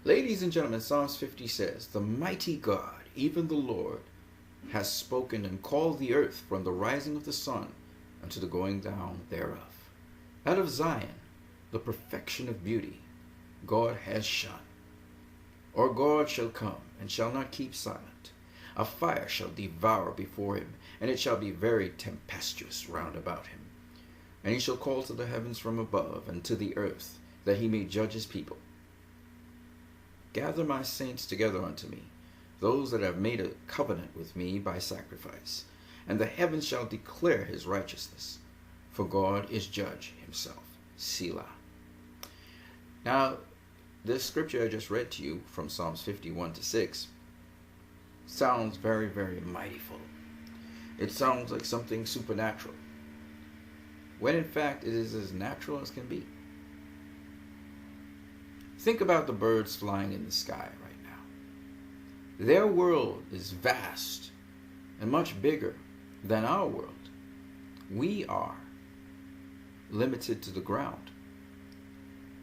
Ladies and gentlemen, Psalms 50 says, "The mighty God, even the Lord, has spoken and called the earth from the rising of the sun unto the going down thereof. Out of Zion, the perfection of beauty, God has shone. Or God shall come, and shall not keep silent. A fire shall devour before him, and it shall be very tempestuous round about him. And he shall call to the heavens from above, and to the earth, that he may judge his people. Gather my saints together unto me, those that have made a covenant with me by sacrifice. And the heavens shall declare his righteousness, for God is judge himself." Selah. Now, this scripture I just read to you from Psalms 51-6 sounds very, very mightyful. It sounds like something supernatural, when in fact it is as natural as can be. Think about the birds flying in the sky right now. Their world is vast and much bigger than our world. We are limited to the ground.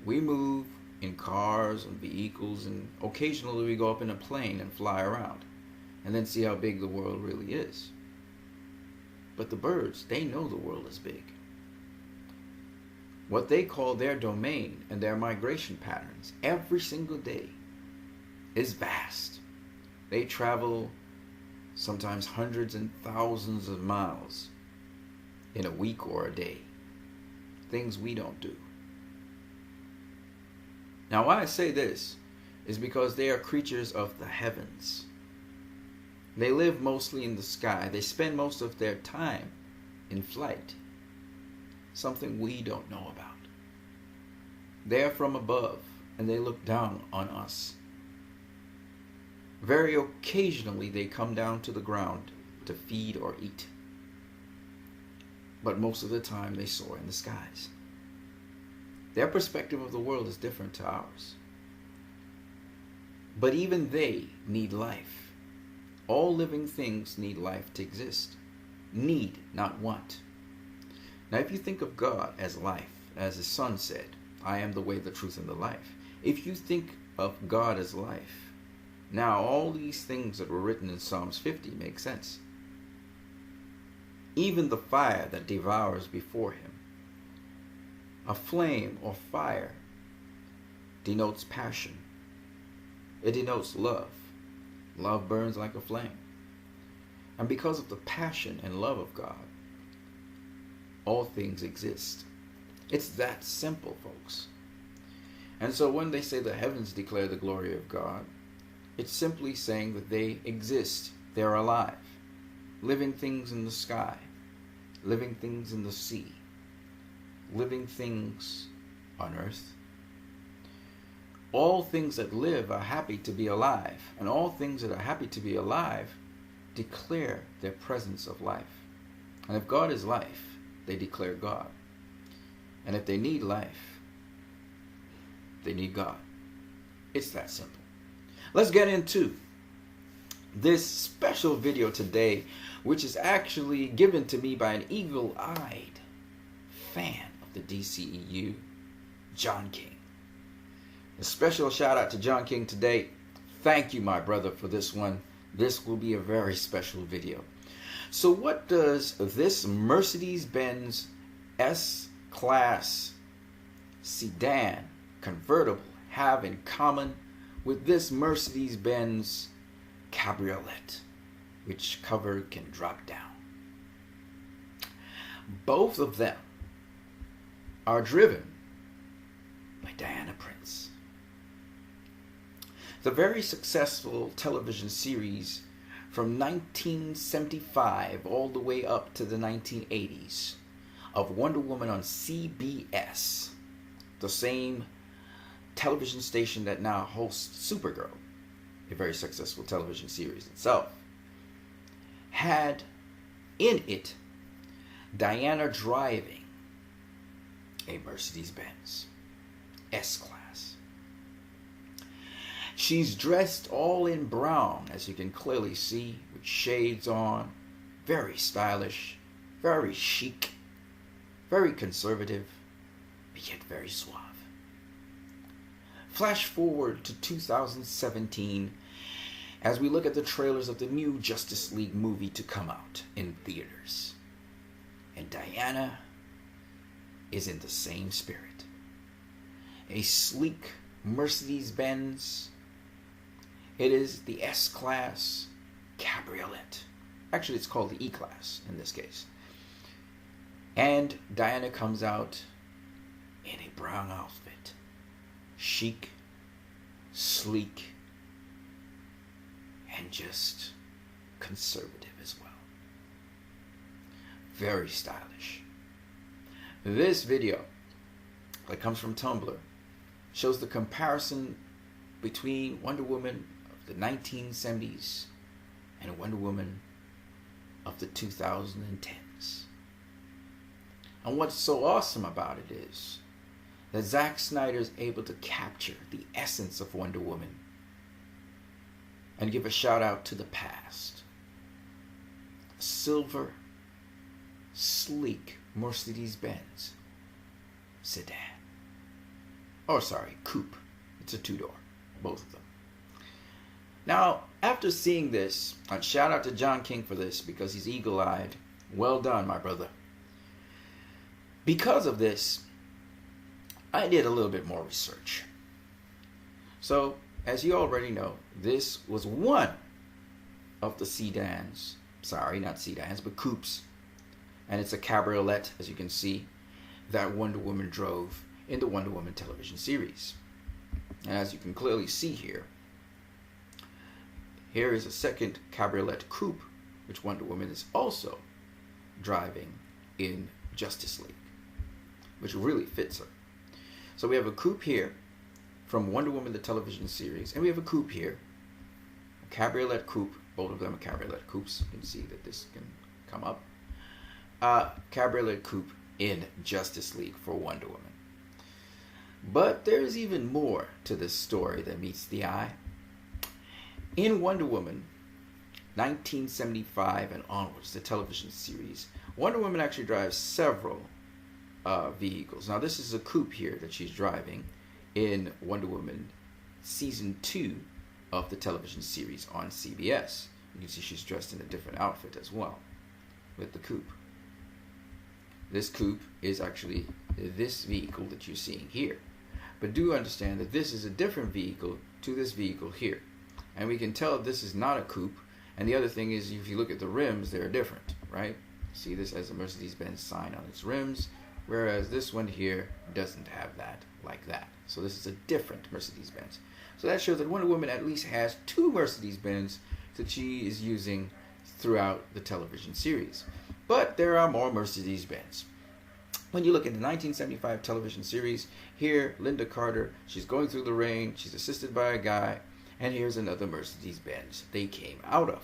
We move in cars and vehicles, and occasionally we go up in a plane and fly around and then see how big the world really is. But the birds, they know the world is big. What they call their domain and their migration patterns every single day is vast. They travel sometimes hundreds and thousands of miles in a week or a day. Things we don't do. Now, why I say this is because they are creatures of the heavens. They live mostly in the sky. They spend most of their time in flight. Something we don't know about. They are from above, and they look down on us. Very occasionally they come down to the ground to feed or eat. But most of the time they soar in the skies. Their perspective of the world is different to ours. But even they need life. All living things need life to exist. Need, not want. Now, if you think of God as life, as his son said, "I am the way, the truth, and the life." If you think of God as life, now all these things that were written in Psalms 50 make sense. Even the fire that devours before him. A flame or fire denotes passion. It denotes love. Love burns like a flame. And because of the passion and love of God, all things exist. It's that simple, folks. And so when they say the heavens declare the glory of God, it's simply saying that they exist. They're alive. Living things in the sky. Living things in the sea. Living things on earth. All things that live are happy to be alive. And all things that are happy to be alive declare their presence of life. And if God is life, they declare God. And if they need life, they need God. It's that simple. Let's get into this special video today, which is actually given to me by an eagle-eyed fan of the DCEU, John King. A special shout out to John King today. Thank you, my brother, for this one. This will be a very special video. So what does this Mercedes-Benz S-Class sedan convertible have in common with this Mercedes-Benz Cabriolet, which cover can drop down? Both of them are driven by Diana Prince. The very successful television series from 1975 all the way up to the 1980s of Wonder Woman on CBS, the same television station that now hosts Supergirl, a very successful television series itself, had in it Diana driving a Mercedes-Benz S-Class. She's dressed all in brown, as you can clearly see, with shades on, very stylish, very chic, very conservative, but yet very suave. Flash forward to 2017 as we look at the trailers of the new Justice League movie to come out in theaters. And Diana is in the same spirit. A sleek Mercedes-Benz. It is the S-Class Cabriolet. Actually, it's called the E-Class in this case. And Diana comes out in a brown outfit. Chic, sleek, and just conservative as well. Very stylish. This video that comes from Tumblr shows the comparison between Wonder Woman of the 1970s and Wonder Woman of the 2010s. And what's so awesome about it is that Zack Snyder is able to capture the essence of Wonder Woman and give a shout out to the past. A silver, sleek Mercedes-Benz sedan. Oh, sorry, coupe. It's a two-door, both of them. Now, after seeing this, and shout out to John King for this because he's eagle-eyed. Well done, my brother. Because of this, I did a little bit more research. So, as you already know, this was one of the sedans. Sorry, not sedans, but coupes. And it's a cabriolet, as you can see, that Wonder Woman drove in the Wonder Woman television series. And as you can clearly see here, here is a second cabriolet coupe, which Wonder Woman is also driving in Justice League, which really fits her. So we have a coupe here from Wonder Woman the television series, and we have a coupe here, a cabriolet coupe. Both of them are cabriolet coupes. You can see that this can come up. Cabriolet coupe in Justice League for Wonder Woman. But there's even more to this story that meets the eye. In Wonder Woman 1975 and onwards, the television series, Wonder Woman actually drives several vehicles. Now this is a coupe here that she's driving in Wonder Woman season 2 of the television series on CBS. You can see she's dressed in a different outfit as well with the coupe. This coupe is actually this vehicle that you're seeing here. But do understand that this is a different vehicle to this vehicle here. And we can tell this is not a coupe. And the other thing is, if you look at the rims, they're different, right? See, this has a Mercedes-Benz sign on its rims, whereas this one here doesn't have that like that. So this is a different Mercedes-Benz. So that shows that Wonder Woman at least has two Mercedes-Benz that she is using throughout the television series. But there are more Mercedes-Benz. When you look at the 1975 television series, here, Linda Carter, she's going through the rain, she's assisted by a guy, and here's another Mercedes-Benz they came out of.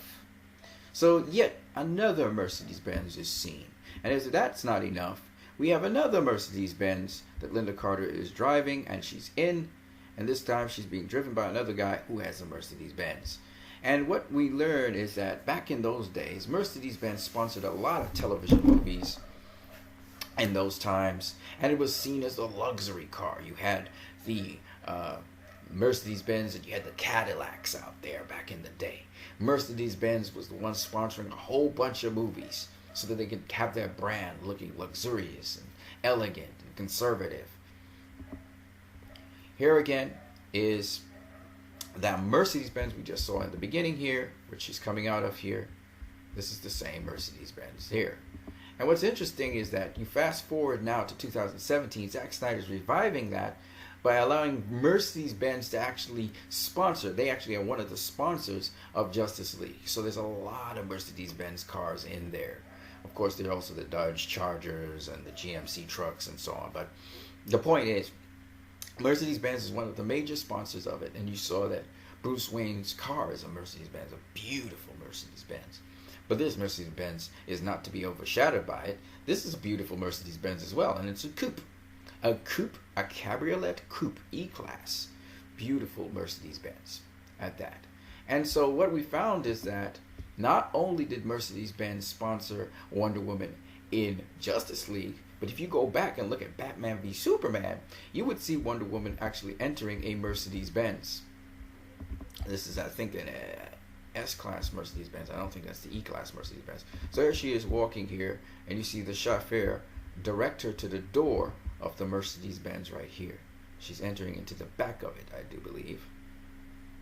So yet another Mercedes-Benz is seen. And as if that's not enough, we have another Mercedes-Benz that Linda Carter is driving, and she's in, and this time she's being driven by another guy who has a Mercedes-Benz. And what we learn is that back in those days, Mercedes-Benz sponsored a lot of television movies in those times, and it was seen as the luxury car. You had the Mercedes-Benz and you had the Cadillacs out there back in the day. Mercedes-Benz was the one sponsoring a whole bunch of movies so that they could have their brand looking luxurious and elegant and conservative. Here again is that Mercedes-Benz we just saw in the beginning here, which she's coming out of here. This is the same Mercedes-Benz here. And what's interesting is that you fast forward now to 2017, Zack Snyder's reviving that by allowing Mercedes-Benz to actually sponsor. They actually are one of the sponsors of Justice League. So there's a lot of Mercedes-Benz cars in there. Of course, there are also the Dodge Chargers and the GMC trucks and so on. But the point is, Mercedes-Benz is one of the major sponsors of it. And you saw that Bruce Wayne's car is a Mercedes-Benz, a beautiful Mercedes-Benz. But this Mercedes-Benz is not to be overshadowed by it. This is a beautiful Mercedes-Benz as well, and it's a coupe. A coupe, a cabriolet coupe E-Class. Beautiful Mercedes-Benz at that. And so what we found is that not only did Mercedes-Benz sponsor Wonder Woman in Justice League, But if you go back and look at Batman v Superman, you would see Wonder Woman actually entering a Mercedes Benz. This is, I think, an S-Class Mercedes Benz. I don't think that's the E-Class Mercedes Benz. So there she is walking here, and you see the chauffeur direct her to the door of the Mercedes Benz right here. She's entering into the back of it, I do believe.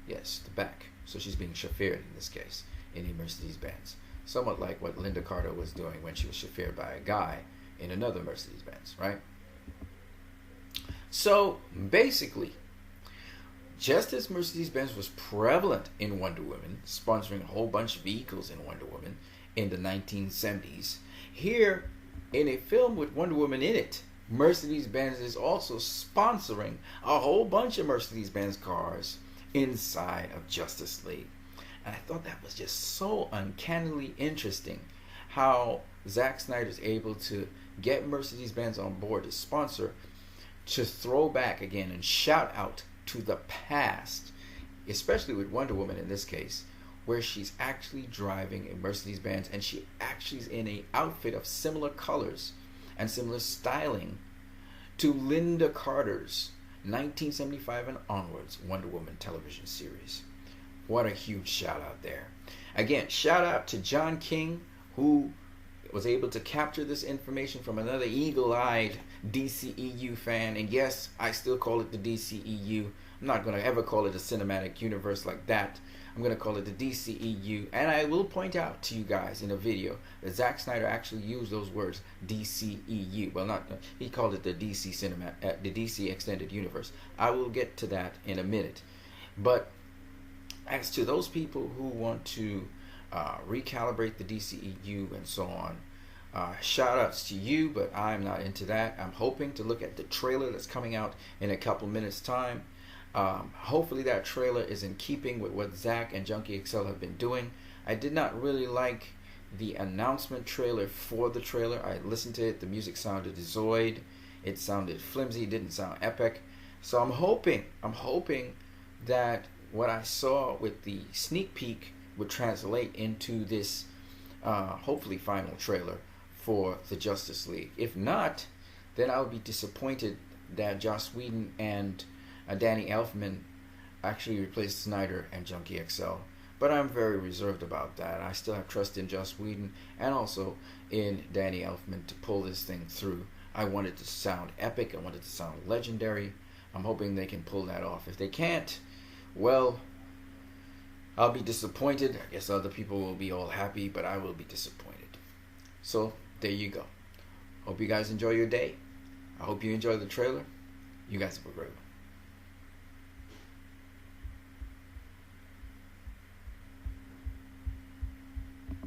Yes, the back. So she's being chauffeured in this case in a Mercedes Benz. Somewhat like what Linda Carter was doing when she was chauffeured by a guy in another Mercedes Benz, right? So basically, just as Mercedes Benz was prevalent in Wonder Woman, sponsoring a whole bunch of vehicles in Wonder Woman in the 1970s, here in a film with Wonder Woman in it, Mercedes Benz is also sponsoring a whole bunch of Mercedes Benz cars inside of Justice League. And I thought that was just so uncannily interesting how Zack Snyder is able to get Mercedes Benz on board to sponsor, to throw back again and shout out to the past, especially with Wonder Woman in this case, where she's actually driving a Mercedes Benz and she actually is in an outfit of similar colors and similar styling to Linda Carter's 1975 and onwards Wonder Woman television series. What a huge shout out there. Again, shout out to John King, who was able to capture this information from another eagle-eyed DCEU fan. And yes, I still call it the DCEU. I'm not going to ever call it a cinematic universe like that. I'm going to call it the DCEU. And I will point out to you guys in a video that Zack Snyder actually used those words, DCEU. Well, not, he called it the the DC Extended Universe. I will get to that in a minute. But as to those people who want to recalibrate the DCEU and so on, shout outs to you, but I'm not into that. I'm hoping to look at the trailer that's coming out in a couple minutes time. Hopefully that trailer is in keeping with what Zach and Junkie XL have been doing. I did not really like the announcement trailer for the trailer. I listened to it. The music sounded zoid. It sounded flimsy. It didn't sound epic. So I'm hoping that what I saw with the sneak peek would translate into this hopefully final trailer for the Justice League. If not, then I would be disappointed that Joss Whedon and Danny Elfman actually replaced Snyder and Junkie XL. But I'm very reserved about that. I still have trust in Joss Whedon and also in Danny Elfman to pull this thing through. I want it to sound epic. I want it to sound legendary. I'm hoping they can pull that off. If they can't, well, I'll be disappointed. I guess other people will be all happy, but I will be disappointed. So there you go. Hope you guys enjoy your day. I hope you enjoy the trailer. You guys have a great one.